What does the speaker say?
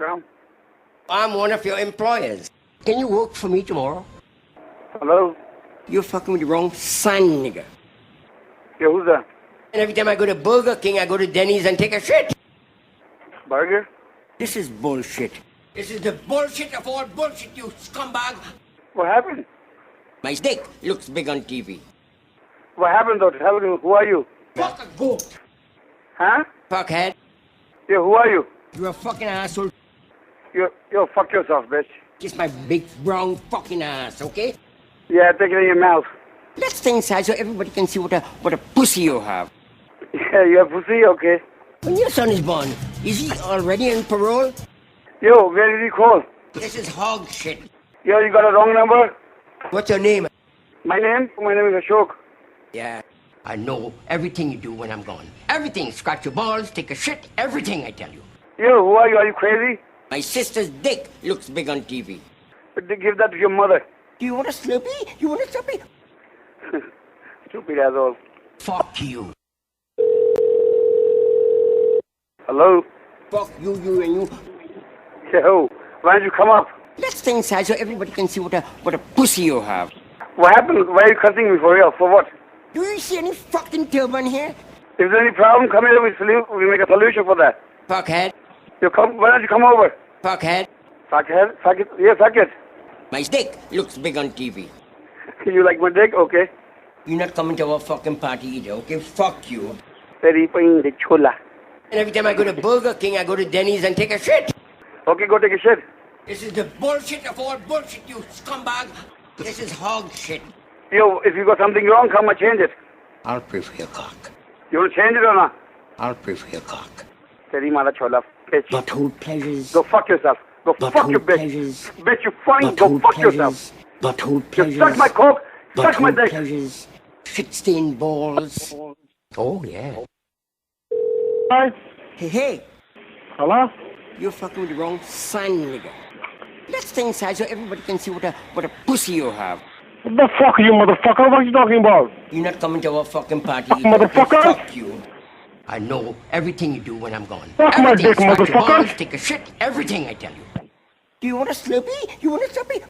from? I'm one of your employers. Can you work for me tomorrow? Hello? You're fucking with the wrong son, nigga. Yeah, who's that? And every time I go to Burger King, I go to Denny's and take a shit. Burger? This is bullshit. This is the bullshit of all bullshit, you scumbag. What happened? My dick looks big on TV. What happened though? Tell me, who are you? Fuck a goat. Huh? Fuckhead. Yeah, who are you? You're a fucking asshole. Yo, fuck yourself, bitch. Kiss my big brown fucking ass, okay? Yeah, take it in your mouth. Let's stay inside so everybody can see what a pussy you have. Yeah, you have pussy? Okay. When your son is born, is he already on parole? Yo, where did he call? This is hog shit. Yo, you got a wrong number? What's your name? My name? My name is Ashok. Yeah, I know everything you do when I'm gone. Everything. Scratch your balls, take a shit, everything I tell you. Yo, who are you? Are you crazy? My sister's dick looks big on TV. Give that to your mother. Do you want a Slurpee? You want a Slurpee? Stupid asshole. Fuck you. Hello? Fuck you, you and you. Yo, why don't you come up? Let's stay inside so everybody can see what a pussy you have. What happened? Why are you cussing me for real? For what? Do you see any fucking turban here? If there's any problem, come here. We make a solution for that. Fuckhead. Why don't you come over? Fuckhead. Fuckhead? Fuck it. Yeah, fuck it. My dick looks big on TV. You like my dick? Okay. You're not coming to our fucking party either, okay? Fuck you. Very fine, the chola. And every time I go to Burger King, I go to Denny's and take a shit. Okay, go take a shit. This is the bullshit of all bullshit, you scumbag. This is hog shit. Yo, if you got something wrong, come and change it. I'll prefer your cock. You want to change it or not? I'll prefer your cock. Very mala chola, bitch. Butthole pleasures. Go fuck yourself. Go fuck your bitch. Pleasures. Bitch, you fine. Go fuck yourself. Butthole You pleasures. suck my cock. Suck my dick. Pleasures. Shit-stained balls. Oh, yeah. Hi. Hey. Hello? You're fucking with the wrong son, nigga. Let's stay inside so everybody can see what a pussy you have. What the fuck are you, motherfucker? What are you talking about? You're not coming to our fucking party Fuck, either, okay? motherfucker. Fuck you. I know everything you do when I'm gone. Fuck my Everything. dick, Scratch your motherfucker. balls, take a shit, everything I tell you. Do you want a Slurpee? You want a Slurpee?